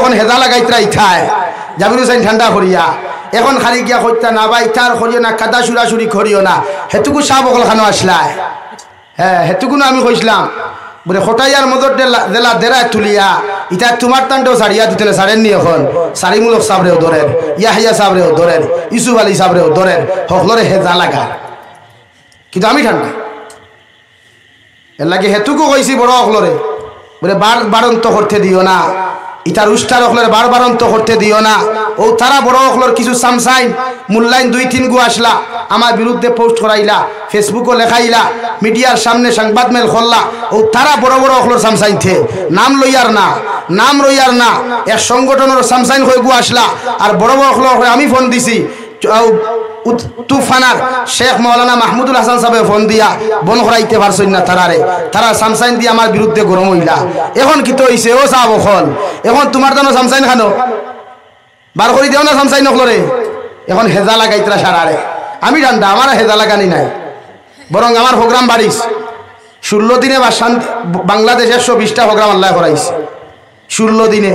যখন হেজা লাগাইতরা ইথায় জাবির হুসাইন ঠান্ডা করিয়া এখন খালি গিয়া কইতা না বা ইথার করিও না কাদা সুরাসুরি করিও না হেতুকু সাহ বকল খানো আসলায় হ্যাঁ হেতুকুনো আমি কইছিলাম বলে খটাইয়ার মদর দেলা দেরায় তুলিয়া ইটা তোমার তান্ডেও সারিয়া দিতে সারেননি এখন সারিমূলক সাবরেও ধরেন ইয়াহিয়া সাবরেও ধরেন ইউসুফ আলী সাবরেও ধরেন হকলরে হেজা লাগা কিন্তু আমি ঠান্ডা এর লাগে হেতুকু কইছি বড় হকলরে বলে বারন্ত করতে দিও না ইটার উষ্ঠার হকলরে বারন্ত করতে দিও না ও তারা বড় হকলর কিছু সামসাইন মূল্যায়ন 2-3 গু আসলা আমার বিরুদ্ধে পোস্ট করাইলা ফেসবুকও লেখাইলা মিডিয়ার সামনে সংবাদ মেল করলা ও তারা বড় বড় হকলর সামসাইন থে নাম লইয়ার না এক সংগঠনের সামসাইন হয়ে গু আসলা আর বড় বড় হকলর আমি ফোন দিছি তুফানার শেখ মৌলানা মাহমুদুল হাসান সাহেব ফোন দিয়া বন করাইতে পারছেন না তারা সামসাইন দিয়ে আমার বিরুদ্ধে গরম হইলা এখন কি তো হইছে ও সাহেব হল এখন তোমার জানো সামসাইন খানো বার করে দিও না সামসাইন হলরে এখন হেজা লাগাইতরা সারারে আমি ঠান্ডা আমার হেজা লাগানি নাই বরং আমার প্রোগ্রাম বাড়িস 16 দিনে বা বাংলাদেশের 120টা প্রোগ্রাম আল্লাহ করাইছে 16 দিনে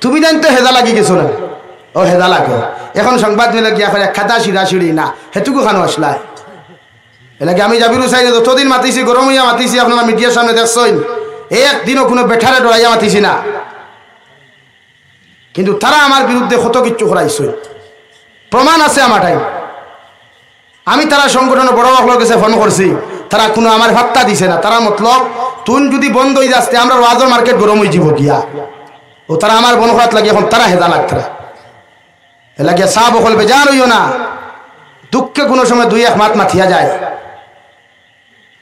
তুমি জানতো হেজা লাগি গেছো না ও হেজা লাগো এখন সংবাদ মেলে গিয়া করে খাতা সিঁড়ি না হেতুকু খানো আসলায় এলাকে আমি জাবির হুসাইন যতদিন মাতিছি গরম হইয়া মাতিছি আপনারা মিডিয়ার সামনে দেখছেন একদিনও কোনো বেঠারে ডরাইয়া মাতিছি না কিন্তু তারা আমার বিরুদ্ধে কত কিছু করাইছে প্রমাণ আছে আমার টাইম আমি তারা সংগঠনের বড় বড় কাছে ফোন করছি তারা কোনো আমার ভাত্তা দিছে না তারা মতলব তুন যদি বন্ধ হয়ে যাচ্ছে আমরা ওয়াজর মার্কেট গরম হয়ে যাব গিয়া ও তারা আমার বন করাত লাগে এখন তারা হেদা লাগতরা এলাকে সাহ বকল বেজার হইও না দুঃখে কোনো সময় 2-1 মাত মাথিয়া যায়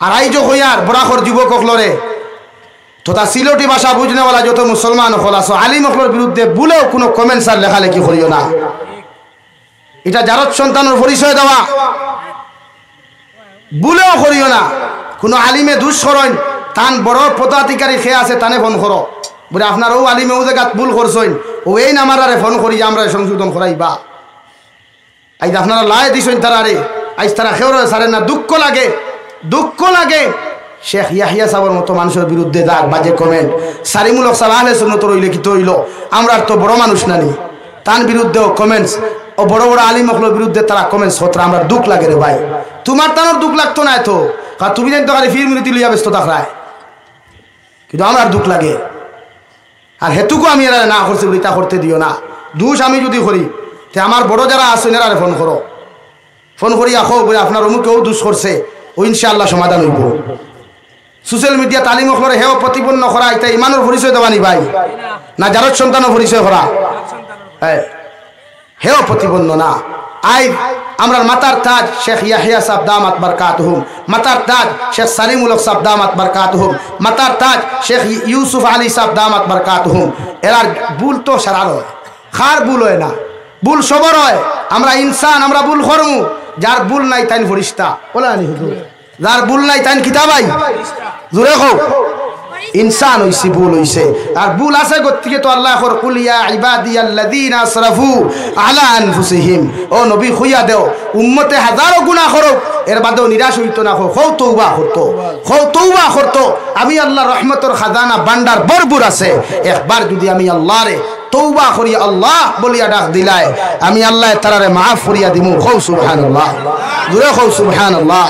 আর আইজো হইয়ার বরাখর যুবক হকলরে তথা সিলটি ভাষা বুঝনেওয়ালা যত মুসলমান হল আসো আলিম হকলর বিরুদ্ধে ভুলেও কোনো কমেন্টস আর লেখালেখি করিও না এটা জারত সন্তানের পরিচয় দেওয়া ভুলেও করিও না কোনো আলিমে দুষ্করণ তান বড় পদাধিকারী খেয়ে আছে তানে ফোন করো বলে আপনার ও আলিমে ও জায়গাত ভুল করছেন ও এই নামারে ফোন করি আমরা সংশোধন করাইবা আজ আপনারা লাই দিছেন তারারে আজ তারা খেয়ে সারে না দুঃখ লাগে শেখ ইয়াহিয়া সাহেবের মতো মানুষের বিরুদ্ধে যাক বাজে কমেন্ট সারিমূলক সাহেব আহলে সুন্নাত রইলে কি তৈল আমরা তো বড় মানুষ নানি তার বিরুদ্ধেও কমেন্টস ও বড় বড় আলিম হকলের বিরুদ্ধে তারা কমেন্টস হতরা আমরা দুঃখ লাগে রে ভাই তোমার তানোর দুঃখ লাগতো না এত কারণ তুমি জানতো খালি ফির মিনিট লইয়া ব্যস্ত থাকায় কিন্তু আমার দুঃখ লাগে আর হেতুকু আমি এরা না করছি বলি তা করতে দিও না দোষ আমি যদি করি তে আমার বড় যারা আছেন এরা ফোন করো ফোন করি আখো বলে আপনার অমুকেও দোষ করছে ও ইনশাআল্লাহ সমাধান হইব সোশ্যাল মিডিয়া তালিম হকলরে হেও প্রতিপন্ন করা এটা ইমানের পরিচয় দেওয়ানি ভাই না জারত সন্তানের পরিচয় করা হ্যাঁ হেও প্রতিপন্ন না আই আমরা মাতার তাজ শেখ ইয়াহিয়া সাহেব দামাত বরকাতুহুম মাতার তাজ শেখ সালিমুল হক সাহেব দামাত বরকাতুহুম মাতার তাজ শেখ ইউসুফ আলী সাহেব দামাত বরকাতুহুম এরার ভুল তো সারার হয় খার ভুল হয় না ভুল সবর হয় আমরা ইনসান আমরা ভুল করমু যার ভুল নাই তাইন ফরিস্তা বলে আনি হুজুর যার ভুল নাই তাইন কিতাবাই জোরে কও ইনসান হইছে ভুল হইছে আর ভুল আছে গতিকে তো আল্লাহ কর কুল ইয়া ইবাদিয়াল্লাযিনা আসরাফু আলা আনফুসিহিম ও নবী খুইয়া দেও উম্মতে হাজারো গুনাহ করো এর বাদেও নিরাশ হইতো না খো তওবা করতো আমি আল্লাহর রহমতের খাজানা ভান্ডার ভরপুর আছে একবার যদি আমি আল্লাহরে তওবা করি আল্লাহ বলিয়া ডাক দিলায় আমি আল্লাহ তারারে মাফ করিয়া দিমু কও সুবহানাল্লাহ জোরে কও সুবহানাল্লাহ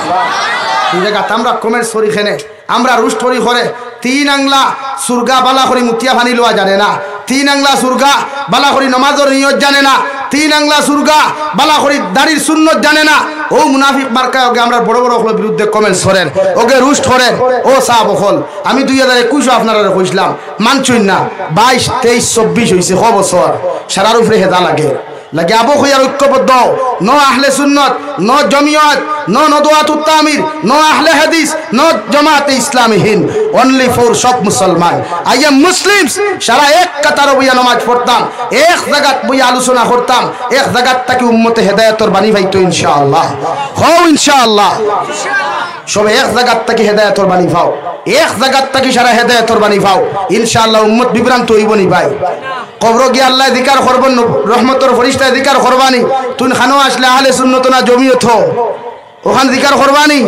এই জায়গা আমরা কমেন্টস করি খেনে আমরা রুষ্টরি করে 3 আংলা সুরগা বালা করি মুতিয়া ফানি লওয়া জানে না 3 আংলা সুরগা বালা করি নামাজের নিয়ত জানে না 3 আংলা সুরগা বালা করি দাড়ির সুন্নত জানে না ও মুনাফিক মার্কা ওকে আমরা বড় বড় হলের বিরুদ্ধে কমেন্টস করেন ওকে রুস্ট করেন ও সাহেব হল আমি 2021 আপনারা কইছিলাম মানছুন না 22 23 24 হইছে ক বছর সারার উপরে হেদা লাগে আবু খুয়ার ঐক্যবদ্ধ নো আহলে সুন্নত no Jamiat no নদওয়াতুত Tamir no আহলে হাদিস নো জামাতে ইসলামীহীন অনলি ফর সব মুসলমান আই এম মুসলিমস সারা এক কাতার বইয়া নামাজ পড়তাম এক জায়গাত বইয়া আলোচনা করতাম এক জায়গাত থেকে উম্মতে হেদায়েতর বাণী পাইতো ইনশাআল্লাহ হও ইনশাআল্লাহ সবে এক জায়গাত থেকে হেদায়েতর বাণী পাও এক জায়গাত থেকে সারা হেদায়েতর বাণী পাও ইনশাআল্লাহ উম্মত বিভ্রান্ত হইব নি ভাই কবর গিয়ে আল্লাহ জিকার করবেন রহমতের ফরিস্তা জিকার করবানি তুই খানো আসলে আহলে সুন্নত না জমিয়ত ওখান জিকার করবানি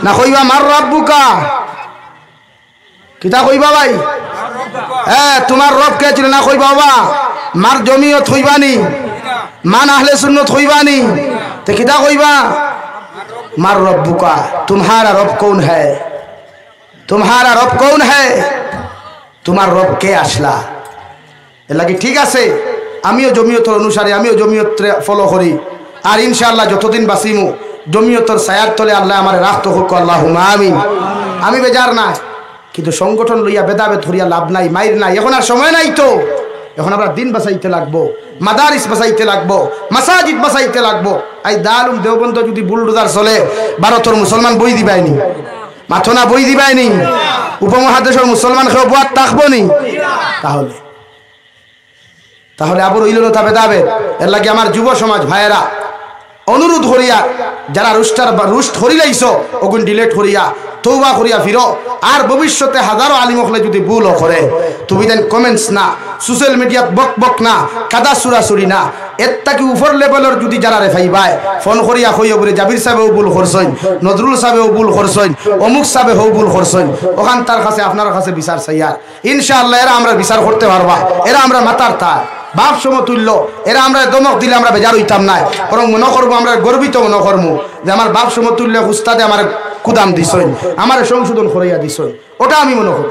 না কইবা মার রাব্বুকা কিতা কইবা ভাই হ্যাঁ তোমার রব কে ছিল না কই বাবা মার জমিও থইবানি মান আহলে সুন্নত হইবানি তে কিতা কইবা মার রব্বুকা तुम्हारा রব কোন है तुम्हारा রব কোন है তোমার রব কে আসলা এর লাগি ঠিক আছে আমিও জমিয়তের অনুসারী আমিও জমিয়ত ফলো করি আর ইনশাআল্লাহ যতদিন বাঁচিমু জমিয়তের ছায়ার তলে আল্লাহ আমারে রাখতো হোক আল্লাহুম্মা আমিন আমি বেজার না কিন্তু সংগঠন লইয়া বেদাবেদ ধরিয়া লাভ নাই মাইর নাই এখন আর সময় নাই তো এখন আমরা দিন বাঁচাইতে লাগবো মাদারিস বাঁচাইতে লাগবো মাসাজিদ বাঁচাইতে লাগবো এই দারুল দেওবন্দ যদি বুলডোজার চলে ভারতের মুসলমান বই দিবাইনি মাথনা বই দিবাইনি উপমহাদেশের মুসলমান কেউ বুয়াত থাকবো নি তাহলে তাহলে আবার হইল না বেদাবেদ এর লাগে আমার যুব সমাজ ভাইয়েরা অনুরোধ করিয়া যারা রুষ্ট হরিলাইছ ওগুন ডিলেট করিয়া তৌবা করিয়া ফিরো আর ভবিষ্যতে হাজারো আলিম হলে যদি ভুলও করে তুমি দেন কমেন্টস না সোশ্যাল মিডিয়াত বক বক না কাদা সুরাসুরি না এর তাকে উপর লেভেলের যদি যারা রেফাই ভাই ফোন করিয়া কইও বলে জাবির সাহেবেও ভুল করছেন নজরুল সাহেবেও ভুল করছেন অমুক সাহেবেও ভুল করছেন ওখান তার কাছে আপনার কাছে বিচার চাইয়ার ইনশাআল্লাহ এরা আমরা বিচার করতে পারবা এরা আমরা মাতার তার বাপ সমতুল্য এরা আমরা দমক দিলে আমরা বেজার হইতাম না বরং মনে করবো আমরা গর্বিত মনে করবো যে আমার বাপ সমতুল্য উস্তাদে আমার কুদাম দিছইন আমার সংশোধন করাইয়া দিছইন ওটা আমি মনে করি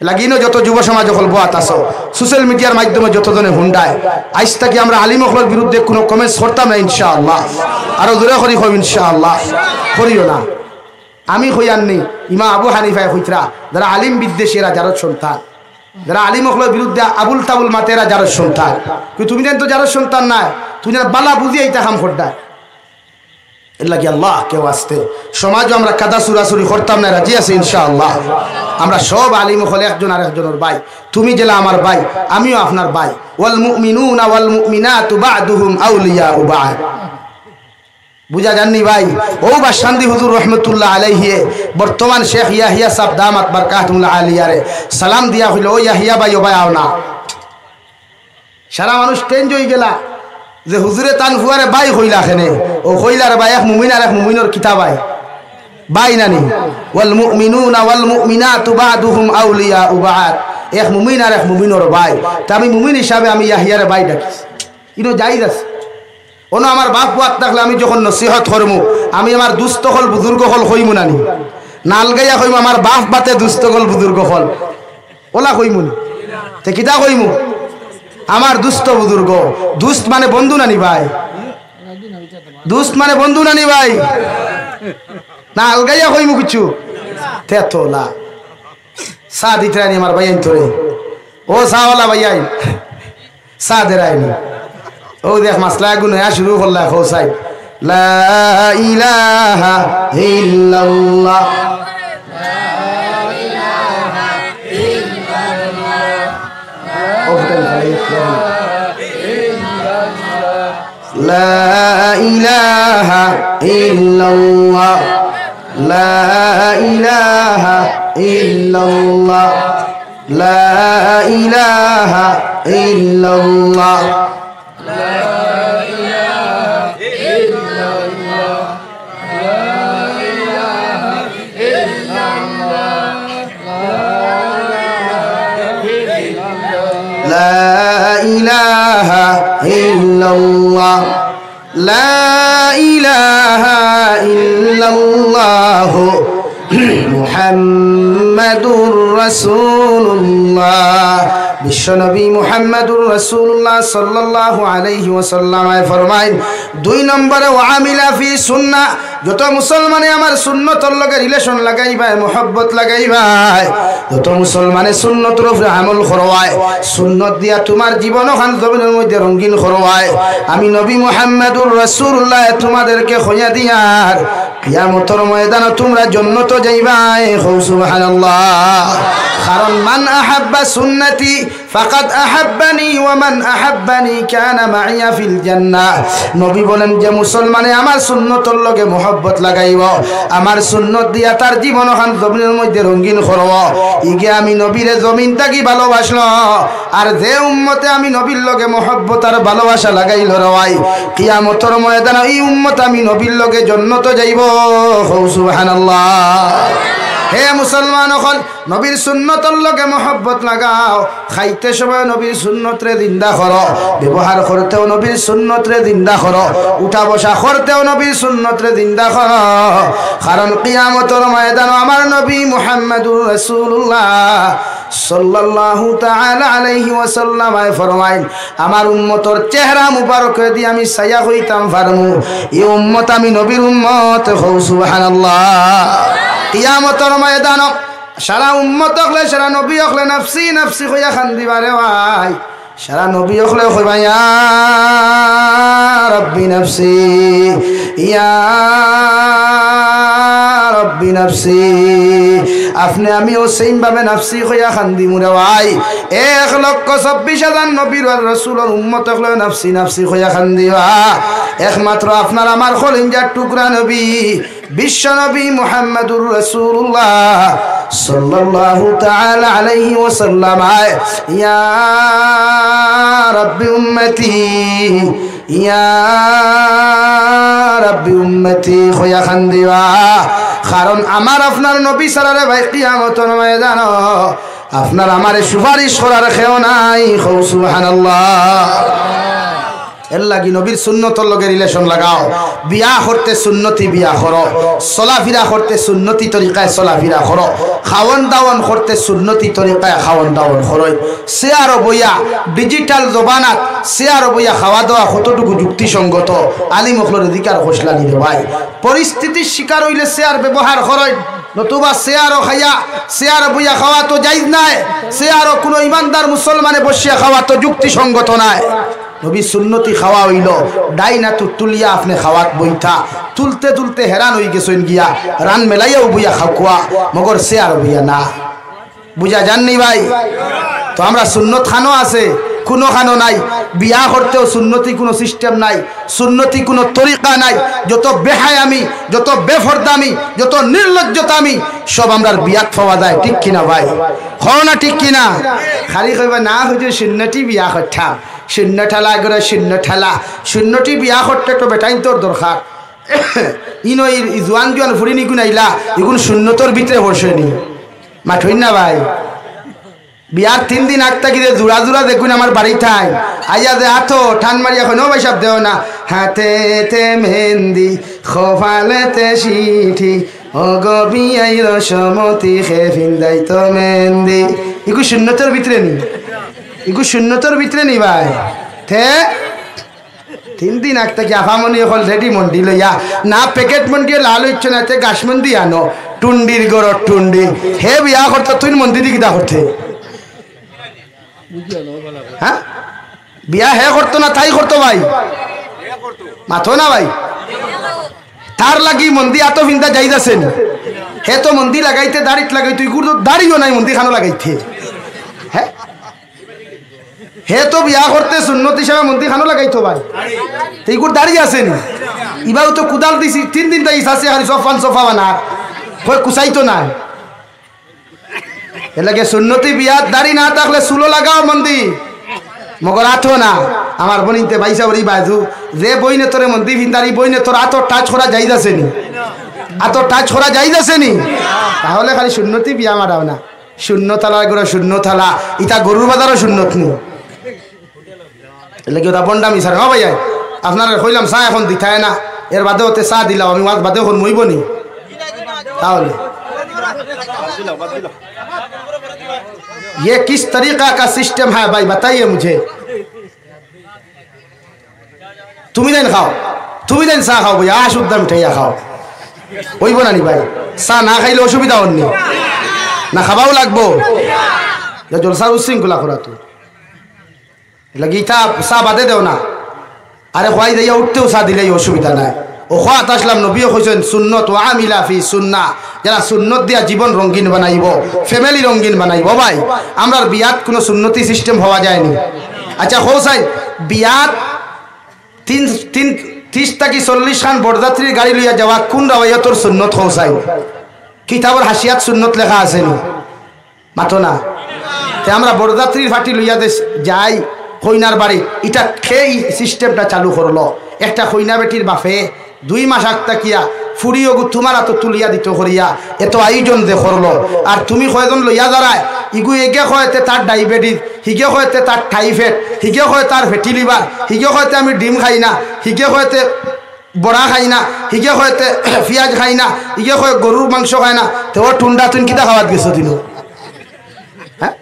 লাগিনো যত যুব সমাজ যখন বোয়াত আসো সোশ্যাল মিডিয়ার মাধ্যমে যতজনে হুন্ডায় আজ থেকে আমরা আলিম হলের বিরুদ্ধে কোনো কমেন্টস করতাম না ইনশাআল্লাহ আরো দূরে করি হব ইনশাআল্লাহ করিও না আমি হইয়াননি ইমা আবু হানিফায় হইতরা যারা আলিম বিদ্বেষীরা যারা সন্তান যারা আলিম হলের বিরুদ্ধে আবুল তাবুল মাতেরা যারা সন্তান কিন্তু তুমি তো যারা সন্তান নাই তুমি যেন বালা বুঝিয়ে এইটা কাম করতাম এর লাগে আল্লাহ কেউ আসতে সমাজও আমরা কাদা সুরাসুরি করতাম না রাজি আছে ইনশাআল্লাহ আমরা সব আলিম হলে একজন আর একজনের ভাই তুমি জেলা আমার ভাই আমিও আপনার ভাই ওয়াল মুমিনুনা ওয়াল মুমিনাতু বা'দুহুম আউলিয়াউ বা'দ বুঝা জাননি ভাই ও বা শান্তি হুজুর রহমতুল্লাহ আলাইহি বর্তমান শেখ ইয়াহিয়া সাহেব দামাত বারকাতুল্লাহ আলিয়ারে সালাম দিয়া হইল ও ইয়াহিয়া ভাই ও ভাই আও না সারা মানুষ টেনজ হয়ে গেলা যে হুজুরে তান ফুয়ারে বাই কইলা খেনে ও কইলার ভাই এক মুমিন আর এক মুমিনের কিতাব বাই নানি ওয়াল মুমিনুনা ওয়াল মুমিনাতু বা'দুহুম আউলিয়াউ বা'দ এক মুমিন আর এক মুমিনের ভাই তা আমি মুমিন হিসাবে আমি ইয়াহিয়ারে ভাই ডাকি ইনো জায়েজ আছে ওনো আমার বাপ বুয়াত থাকলে আমি যখন নসিহত করমু আমি আমার দুস্থ হল বুজুর্গ হল হইমু নানি নালগাইয়া কইমু আমার বাপ বাতে দুস্থ হল বুজুর্গ হল ওলা কইমু তে কিতা কইমু আমার দুস্থ বুজুর্গ দুস্থ মানে বন্ধু নানি ভাই দুস্থ মানে বন্ধু নানি ভাই না আলগাইয়া কইমু কিছু তে তোলা সা দিতে রানি আমার ভাই তোরে ও সাওয়ালা ভাই আই সা দে রাইনি ও দেখ মাসলা গুন নয়া শুরু করলা খোসাই লা ইলাহা ইল্লাল্লাহ লা ইলাহা ইল্লাল্লাহ লা ইলাহা ইল্লাল্লাহ লা ইলাহা ইল্লাল্লাহ লা ইলাহা ইল্লাল্লাহ لا إله إلا الله لا إله إلا الله محمد رسول الله বিশ্বনবী মুহাম্মদুর রাসূলুল্লাহ সাল্লাল্লাহু আলাইহি ওয়াসাল্লাম ফরমায় দুই নম্বরে ওয়ামিলা ফি সুন্নাহ যত মুসলমানে আমার সুন্নতর লগে রিলেশন লাগাইবা মোহব্বত লাগাইবা যত মুসলমানে সুন্নতের উপরে আমল করওয়ায় সুন্নত দিয়া তোমার জীবন খান জমিনের মধ্যে রঙিন করওয়ায় আমি নবী মুহাম্মদুর রাসূলুল্লাহ তোমাদেরকে খোঁজা দিয়ার কিয়ামতের ময়দানে তোমরা জান্নাতে যাইবা সুবহানাল্লাহ কারণ মান আহাব্বা সুন্নতি ফাকাদ আহাব্বানি ওয়া মান আহাব্বানি কানা মাইয়া ফিল জান্নাহ নবী বলেন যে মুসলমানে আমার সুন্নতের লগে মোহব্বত লাগাইব আমার সুন্নত দিয়া তার জীবন খান জমিনের মধ্যে রঙিন করব ইগে আমি নবীরে জমিন থাকি ভালোবাসলো আর যে উম্মতে আমি নবীর লগে মোহব্বত আর ভালোবাসা লাগাইল রওয়াই কিয়ামতের ময়দানে এই উম্মত আমি নবীর লগে জান্নাতে যাইব সুবহানাল্লাহ হে মুসলমান হল নবীর সুন্নতর লগে মহব্বত লাগাও খাইতে সময় নবীর সুন্নত রে জিন্দা করো ব্যবহার করতেও নবীর সুন্নত রে জিন্দা করো উঠা বসা করতেও নবীর সুন্নত রে জিন্দা করো কারণ কিয়ামতের ময়দানে আমার নবী মুহাম্মদুর রাসূলুল্লাহ সাল্লাল্লাহু তাআলা আলাইহি ওয়াসাল্লাম ফরমাইন আমার উম্মতর চেহারা মুবারক দিয়ে আমি ছায়া হইতাম ফারমু এই উম্মত আমি নবীর উম্মত হও সুবহানাল্লাহ কিয়ামতের ময়দানে সারা উম্মত হলে সারা নবী হলে নফসি নফসি হইয়া খান্দিবারে ভাই সারা নবী হলে কইবা ইয়া রব্বি নফসি ইয়া রব্বি নফসি আপনি আমিও সেম ভাবে নফসি হইয়া খান্দি মুরে ভাই 1,24,000 নবীর আর রাসূলের উম্মত হলে নফসি নফসি হইয়া খান্দিবা একমাত্র আপনার আমার খলিঞ্জার টুকরা নবী বিশ্ব নবী মুহাম্মদুর রাসূলুল্লাহ সাল্লাল্লাহু তাআলা আলাইহি ওয়াসাল্লাম ইয়া রাব্বি উম্মতি ইয়া রাব্বি উম্মতি হইয়া খান্দিবা কারণ আমার আপনার নবী সারারে ভাই কিয়ামতের ময়দান আপনার আমারে সুপারিশ করার কেউ নাই সুবহানাল্লাহ এর লাগি নবীর সুন্নতর লগে রিলেশন লাগাও বিয়া করতে সুন্নতি বিয়া করো চলাফিরা করতে সুন্নতি তরিকায় চলাফিরা করো খাওয়ান দাওয়ান করতে সুন্নতি তরিকায় খাওয়ান দাওয়ান করো শেয়ার বইয়া ডিজিটাল জবানাত শেয়ার বইয়া খাওয়া দাওয়া কতটুকু যুক্তিসঙ্গত আলী মখলর অধিকার হোসলা নিবে ভাই পরিস্থিতির শিকার হইলে শেয়ার ব্যবহার করো নতুবা শেয়ারও খাইয়া শেয়ার বইয়া খাওয়া তো যাইজ নাই শেয়ারও কোনো ইমানদার মুসলমানে বসিয়া খাওয়া তো যুক্তিসঙ্গত নাই নবী সুন্নতি খাওয়া হইল ডাইনা তো তুলিয়া আপনি খাওয়াত বইতা তুলতে তুলতে হেরান হয়ে গেছেন গিয়া রান মেলাইয়াও বইয়া খাওয়া মগর শেয়ার বইয়া না বুঝা যাননি ভাই তো আমরা সুন্নত খানো আছে কোনো খানো নাই বিয়া করতেও সুন্নতি কোনো সিস্টেম নাই সুন্নতি কোনো তরিকা নাই যত বেহায়ামি যত বেফরদামি যত নির্লজ্জতামি সব আমরা বিয়াত পাওয়া যায় ঠিক কিনা ভাই হও না ঠিক কিনা খালি কইবা না হুজুর সুন্নতি বিয়া করতাম শূন্য ঠেলা করে শূন্য ঠেলা শূন্যটি বিয়া করতে তো বেটাইন তোর দরকার ইনো জোয়ান জোয়ান ফুরি নিগুন আইলা এগুলো শূন্যতর ভিতরে বসে নি মাঠই না ভাই বিয়ার 3 দিন আগ থাকি জোড়া জোড়া দেখুন আমার বাড়ি ঠাই আইয়া দে আথো ঠান মারি এখন ভাই সব দেও না হাতে মেহেন্দি খোফালেতে সিঠি ও গবি আই রসমতি খে ফিন্দাই তো মেহেন্দি এগুলো শূন্যতর ভিতরে নি এগুলো শূন্যতর ভিতরে নি ভাই থে 3 দিন আগ থাকি আফামনি হল রেডি মন্ডি লইয়া না প্যাকেট মন্ডি লাল হচ্ছে না গাছ মন্দি আনো টুন্ডির গড় টুন্ডি হে বিয়া করতে তুই মন্দির দিকে দা করতে হ্যাঁ বিয়া হে করতো না তাই করতো ভাই মাথো না ভাই তার লাগি মন্দির এত ভিন্দা যাইতেছেন হে তো মন্দির লাগাইতে দাড়িত লাগাইতে দাড়িও নাই মন্দির খানো লাগাইতে হ্যাঁ হে তো বিয়া করতে সুন্নত হিসাবে মন্দির খানো লাগাইতো ভাই এইগুর দাঁড়িয়ে আসেনি ইবাও তো কুদাল দিছি 3 দিন তাই আছে খালি সোফান সোফা বানা কই কুসাইতো না এলাকে সুন্নতি বিয়াত দাড়ি না থাকলে চুলো লাগাও মন্দির মগর আঠো না আমার বনিতে বাইসা বলি বাজু যে বইনে তোরে মন্দির ভিন্দারি বইনে তোর আতো টাচ করা যাই যাচ্ছেনি আতো টাচ করা যাই যাচ্ছেনি তাহলে খালি সুন্নতি বিয়া মারাও না শূন্য থালা করে শূন্য থালা ইটা গরুর বাজারও সুন্নত নি এলাকে ওটা বন্ডামি স্যার হ্যাঁ ভাইয়া আপনার কইলাম চা এখন দিতায় না এর বাদে ওতে চা দিলাম আমি মাছ বাদে এখন মইব নি তাহলে ये किस तरीका का सिस्टम है भाई बताइए मुझे তুমি দেন খাও তুমি দেন চা খাও ভাই শুদ্ধ মিঠাইয়া খাও হইব না নি ভাই চা না খাইলে অসুবিধা হননি না খাবাও লাগবো জলসার উশৃঙ্খলা করা তো লাগি তা চা বাদে দেও না আরে খোয়াই দিয়া উঠতেও চা দিলে অসুবিধা নাই ও খোয়াত আসলাম নবীও কইছেন সুন্নত ওয়া আমিলা ফি সুন্নাহ যারা সুন্নত দিয়া জীবন রঙিন বানাইব ফ্যামিলি রঙিন বানাইব ভাই আমরার বিয়াত কোনো সুন্নতি সিস্টেম হওয়া যায়নি আচ্ছা হোসাই বিয়াত 30 থেকে 40 খান বরযাত্রীর গাড়ি লইয়া যাওয়া কোন রাওয়ায়াতর সুন্নত হোসাই কিতাবের হাসিয়াত সুন্নত লেখা আছে নি মাতো না তে আমরা বরযাত্রীর ফাটি লইয়া যাই কইনার বাড়ি এটা খেই সিস্টেমটা চালু করলো একটা কইনা বেটির বাপে 2 মাস আগ তাকিয়া ফুড়িও গু তোমার হাত তুলিয়া দিত করিয়া এত আয়োজন যে করলো আর তুমি কয়জন লইয়া দাঁড়ায় ইগু এগে কয়তে তার ডায়াবেটিস হিগে কয়তে তার টাইফয়েড হিগে কয় তার ফ্যাটি লিভার হিগে কয়তে আমি ডিম খাই না হিগে কয়তে বড়া খাই না হিগে কয়তে পেঁয়াজ খাই না হিগে কয় গরুর মাংস খায় না তো ও টুন্ডা তুন কিতা খাওয়াত গেছো দিন হ্যাঁ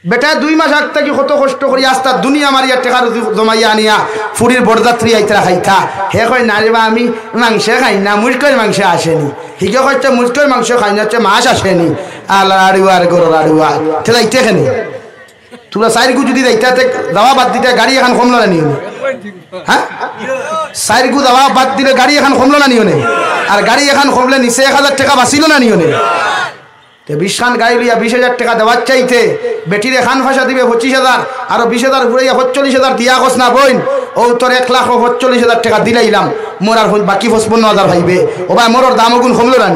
বেটা 2 মাস আগ থেকে কত কষ্ট করি আস্তা দুনিয়া মারিয়া টেকা জমাইয়া আনিয়া ফুরির বরযাত্রী আইতরা খাইতা হে কয় না রে বা আমি মাংস খাই না মুরগির মাংস আসেনি হিগে কয়তে মুরগির মাংস খাই না হচ্ছে মাছ আসেনি আল্লাহ আড়ুয়ার গরুর আড়ুয়া তেলা ইতে কেন তোমরা সাইরগু যদি যাইতে যাওয়া বাদ দিতে গাড়ি এখন কমলো না নিও হ্যাঁ সাইরগু যাওয়া বাদ দিলে গাড়ি এখন কমলো না নিও আর গাড়ি এখন কমলে নিচে 1000 টাকা বাঁচিল না নিও 20 খান গাড়ি লইয়া 20,000 টাকা দেওয়ার চাইতে বেটিরে খান ফাঁসা দিবে 25,000 আর 20,000 ঘুরাইয়া 45,000 দিয়া কস না বোন ও তোর 1,45,000 টাকা দিলাইলাম মোর আর বাকি 55,000 ভাইবে ও ভাই মোর দাম গুণ কমলো না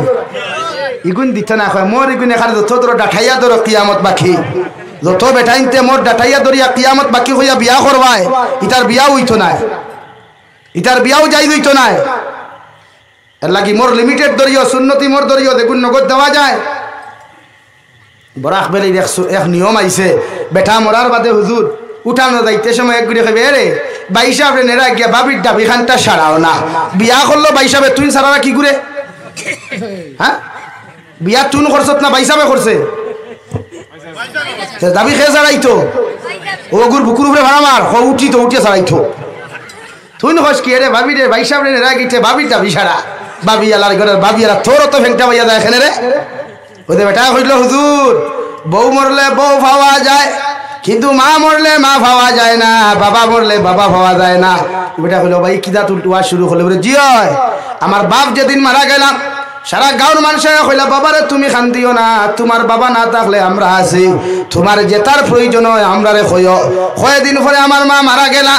ইগুন দিতে না কয় মোর ইগুন এখানে যত তোর ডাঠাইয়া ধরো কিয়ামত বাকি যত বেটাইনতে মোর ডাঠাইয়া ধরিয়া কিয়ামত বাকি হইয়া বিয়া করবায় ইটার বিয়াও হইতো না ইটার বিয়াও যাই হইতো না এর লাগি মোর লিমিটেড ধরিও সুন্নতি মোর ধরিও দেখুন নগদ দেওয়া যায় বরাক বেলি এক নিয়ম আইছে বেটা মরার বাদে হুজুর উঠানো যাইতে সময় এক গুড়ি খাবে রে বাইসাবে নেরা গিয়া বাবির ডাবি খানটা সারাও না বিয়া করলো বাইসাবে তুই সারারা কি করে হ্যাঁ বিয়া তুন করছত না বাইসাবে করছে দাবি খেয়ে ছাড়াইতো ও গুর বুকুর উপরে ভাড়া মার উঠিত উঠিয়ে ছাড়াইতো তুই নস কি রে ভাবি রে বাইসাবে নেরা গিতে বাবির ডাবি সারা বাবি আলার ঘরের বাবি আলা তোর তো ফেংটা বাইয়া যায় এখানে রে ওদের বেটা কইল হুজুর বউ মরলে বউ পাওয়া যায় কিন্তু মা মরলে মা পাওয়া যায় না বাবা মরলে বাবা পাওয়া যায় না বেটা কইল ভাই কিদা তুলটুয়া শুরু হলে বলে জি হয় আমার বাপ যেদিন মারা গেলাম সারা গাঁর মানুষেরা কইলা বাবারে তুমি খান দিও না তোমার বাবা না থাকলে আমরা আছি তোমার যেটার প্রয়োজন হয় আমরা রে কয়দিন পরে আমার মা মারা গেলা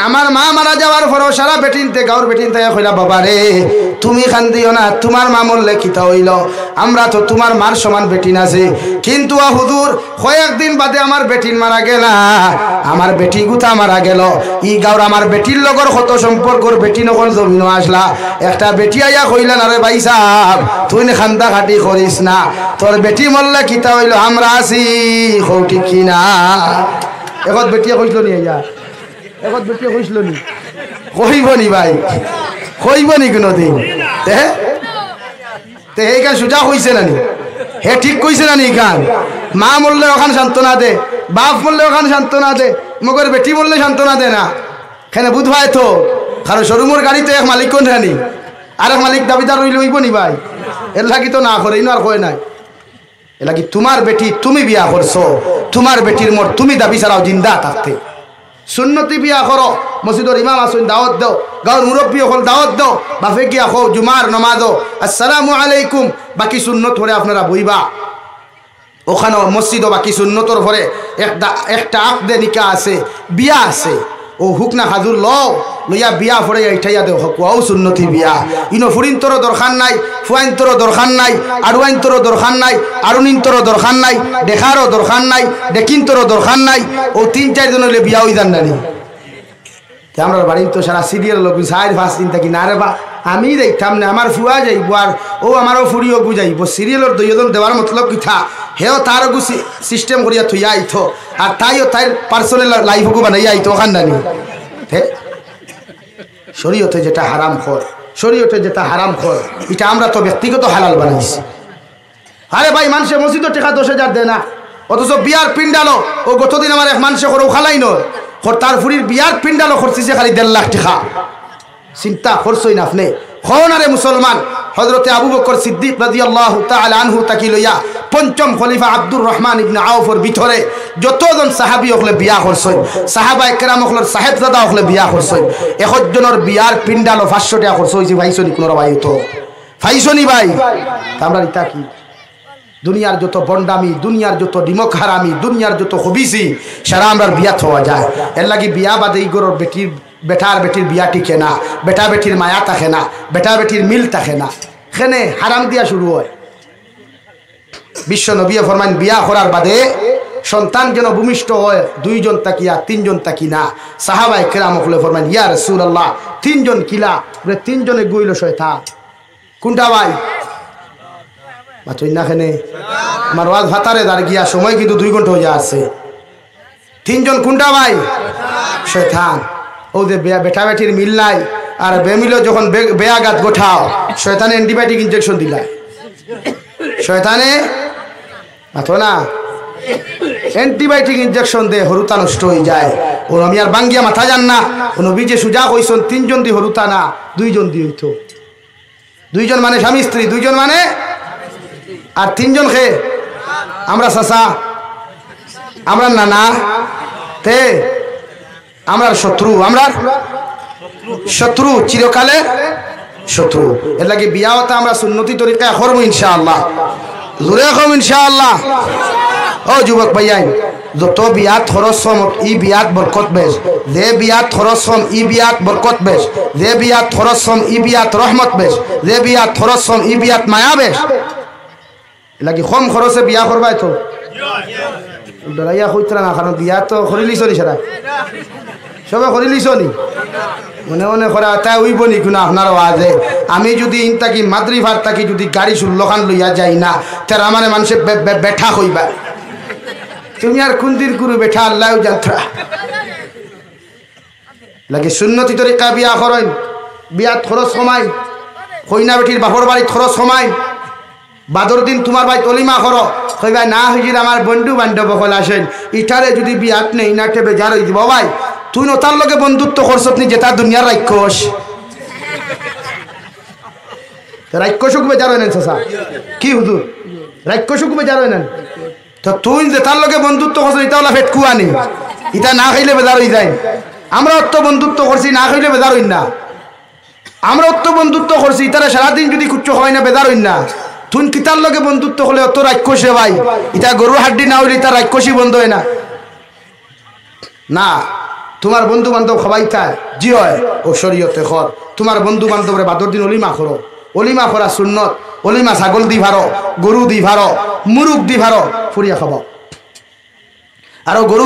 আমার মা মারা যাওয়ার পরেও সারা বেটিনতে গাঁর বেটিনতে কইলা বাবারে তুমি খান দিও না তোমার মা মরলে কিতা হইল আমরা তো তোমার মার সমান বেটিন আছে কিন্তু হুজুর কয়েকদিন বাদে আমার বেটিন মারা গেলা আমার বেটি গুতা মারা গেল ই গাঁর আমার বেটির লগর কত সম্পর্কর বেটি নকল জমিন আসলা একটা বেটি আইয়া কইলা না রে ভাই সাহেব তুই খান্দা খাটি করিস না তোর বেটি মরলে কিতা হইল আমরা আছি ঠিক কিনা এখন বেটিয়া কইসল নি আইয়া এখন বেটিয়া কইসল নি কইব নি ভাই কইব নি কোনোদিন এইখান সোজা কইছে নানি হে ঠিক কইছে নানি এখান মা মরলে ওখান সান্ত্বনা দে বাপ মরলে ওখান সান্ত্বনা দে মগর বেটি মরলে সান্ত্বনা দে না এখানে বুধ ভাই তো কারণ শোরুমের গাড়িতে এক মালিক কোন রানি আর এক মালিক দাবিদার রইল হইব নি ভাই এর লাগি তো না করে ইনো আর কয় নাই এ লাগি তোমার বেটি তুমি বিয়া করছো তোমার বেটির মোর তুমি দাবি ছাড়াও জিন্দা থাকতে সুন্নতি বিয়া করো মসজিদর ইমাম আসুন দাওয়াত দাও গাঁর মুরব্বী হল দাওয়াত দাও বাফে গিয়া হো জুমার নমাজও আসসালামু আলাইকুম বাকি সুন্নত ধরে আপনারা বইবা ওখানে মসজিদও বাকি সুন্নতর ভরে একটা আকদে নিকা আছে বিয়া আছে ও হুকনা হাজুর লও লইয়া বিয়া ফরে ইঠাইয়া দেও হকুয়াও সুন্নতি বিয়া ইনো ফুরিন তোর দরকার নাই ফুয়াইন তোর দরকার নাই আড়ুয়াইন তোর দরকার নাই আড়ুনিন তোর দরকার নাই দেখারও দরকার নাই দেখিন তোর দরকার নাই ও 3-4 জন হইলে বিয়া হই যান নানি আমরা বাড়ির তো সারা সিরিয়াল লোক 4-5 দিন থাকি না রে বা আমি দেখতাম না আমার ফুয়া যাইব আর ও আমারও ফুরিও বুঝাইব সিরিয়ালের 2 জন দেওয়ার মতলব কিথা হেও তার সিস্টেম করিয়া থইয়া আইতো আর তাইও তাই পার্সোনাল লাইফকে বানাইয়া আইতো ওখান নানি শরীয়তে যেটা হারাম খর শরীয়তে যেটা হারাম খর এটা আমরা তো ব্যক্তিগত হালাল বানাইছি আরে ভাই মানুষের মসজিদও টাকা 10,000 দেয় না অথচ বিয়ার পিন্ডালো ও গতদিন আমার এক মানুষে করে খালাই নয় তার ফুরির বিয়ার পিন্ডালো খরচিছে খালি 1.5 লাখ টাকা চিন্তা করছই না আপনি খনারে মুসলমান হযরতে আবু বকর সিদ্দিক রাদিয়াল্লাহু তাআলা আনহু তাকি লইয়া পঞ্চম খলিফা আব্দুর রহমান ইবনে আউফের ভিতরে যতজন সাহাবী হলে বিয়া করছই সাহাবায়ে কেরাম হলে সাহেবজাদা হলে বিয়া করছই একজনের বিয়ার পিন্ডালো 500 টাকা খরচ হইছে ভাইছনি কোন ভাই তো ভাইছনি ভাই আমরা ইতা কি দুনিয়ার যত বন্ডামি দুনিয়ার যত ডিমক হারামি দুনিয়ার যত হবিসি সারা আমরা বিয়া হওয়া যায় এর লাগি বিয়া বাদে গরর বেটির বেটার বেটির বিয়া টিকে না বেটা বেটির মায়া থাকে না বেটা বেটির মিল থাকে না এখানে হারাম দিয়া শুরু হয় বিশ্ব নবী ফরমান বিয়া করার বাদে সন্তান যেন ভূমিষ্ঠ হয় 2 জন তাকিয়া 3 জন তাকি না সাহাবায়ে কেরাম হলে ফরমান ইয়া রাসূলুল্লাহ 3 জন কিলা বলে 3 জনে গইল শয়তান কোনটা ভাই বাতই না খেনে আমার ওয়াজ ভাতারে দাঁড় গিয়া সময় কিন্তু 2 ঘন্টা হয়ে আছে। 3 জন কোনটা ভাই শয়তান। ও যে বেটা বেটির মিল নাই আর বেমিলো যখন বেয়াগাত গোঠাও শয়তানে অ্যান্টিবায়োটিক ইনজেকশন দিলায় শয়তানে মাথো না অ্যান্টিবায়োটিক ইনজেকশন দে হরুতা নষ্ট হয়ে যায়। ও আমি আর বাঙ্গিয়া মাথা যান না ও নবী যে সুজা কইছেন 3 জন দি হরুতা না 2 জন দি হইতো। 2 জন মানে স্বামী স্ত্রী 2 জন মানে আর 3 জন খে আমরা চাচা আমরা নানা তে আমরা শত্রু আমরা শত্রু চিরকালে শত্রু। এর লাগে বিয়াওতে আমরা সুন্নতি তরিকায় করব ইনশাআল্লাহ। জোরে কম ইনশাআল্লাহ। ও যুবক ভাইয়াই যত বিয়াত খরচ কম ই বিয়াত বরকত বেশ, যে বিয়াত খরচ কম ই বিয়াত বরকত বেশ, যে বিয়াত খরচ কম ই বিয়াত রহমত বেশ, যে বিয়াত খরচ কম ই বিয়াত মায়া বেশ। লাগি কম খরচে বিয়া করবাই তো ডরাইয়া কইতরা না, কারণ বিয়া তো করিলিছ নি সারা সবে করিলিছ নি মনে মনে করা তাই উইব নি কোনো আপনার আওয়াজে। আমি যদি ইন থাকি মাদ্রিভার থাকি যদি গাড়ি 16 খান লইয়া যাই না তার আমার মানুষে বেঠা কইবা তুমি আর কোন দিন করু বেঠা আল্লাহ যাত্রা লাগে। সুন্নতি তরিকা বিয়া করেন, বিয়াত খরচ কমাই, কইনা বেটির বাপর বাড়ির খরচ কমাই। বাদর দিন তোমার ভাই তলিমা করো কইবা না হইজির আমার বন্ধু বান্ধব সকল আসেন ইটারে যদি বিয়াত নেই না টেবে যার হয়ে দিব ভাই তুই নতার লগে বন্ধুত্ব করছত নি যেটা দুনিয়ার রাক্ষস রাক্ষসও কুবে যার নেন চাচা কি হুজুর রাক্ষসও কুবে যার নেন তো তুই যেটার লগে বন্ধুত্ব করছ এটা হলা ফেট কুয়ানি এটা না খাইলে বেজার হয়ে যায়। আমরা অত বন্ধুত্ব করছি না খাইলে বেজার হইন না, আমরা অত বন্ধুত্ব করছি তারা সারাদিন যদি কুচ্চ হয় না বেজার হইন না। তুই কিতার লগে বন্ধুত্ব হলে অত রাক্ষসে ভাই এটা গরুর হাড্ডি না হইলে তার রাক্ষসী বন্ধ হয় না। না তোমার বন্ধু বান্ধব সবাই তাই জি হয় ও শরীয়তে খর তোমার বন্ধু বান্ধবরে বাদর দিন অলিমা করো, অলিমা করা সুন্নত। অলিমা ছাগল দি ভারো, গরু দি ভারো, মুরুগ দি ভারো, ফুরিয়া খাব। আর গরু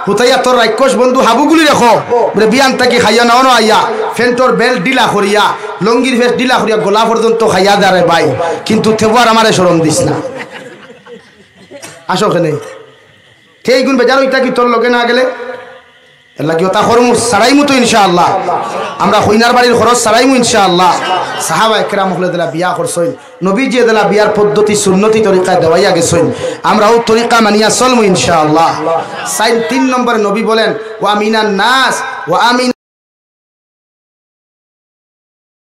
হুতাইয়া তোর রাক্ষস বন্ধু হাবুগুলি রেখো বলে বিয়ান তাকে খাইয়া নাও না আইয়া ফেন্টর বেল্ট ডিলা করিয়া লঙ্গির ফেস ডিলা করিয়া গোলা পর্যন্ত খাইয়া দাঁড়ে ভাই, কিন্তু থেবার আমারে শরম দিস না। আসো কেনে সেই গুণ বেজার ওইটা কি তোর লগে না গেলে এর লাগি ওটা খরমু সারাইমু তো ইনশাআল্লাহ। আমরা হইনার বাড়ির খরচ সারাইমু ইনশাআল্লাহ। সাহাবা একরাম হলে দিলা বিয়া করছইন, নবীজি দিলা বিয়ার পদ্ধতি সুন্নতি তরিকায় দেওয়াইয়া গেছইন, আমরা ও তরিকা মানিয়া চলমু ইনশাআল্লাহ। 3 নম্বরে নবী বলেন ওয়া মিনান নাস ওয়া আমিন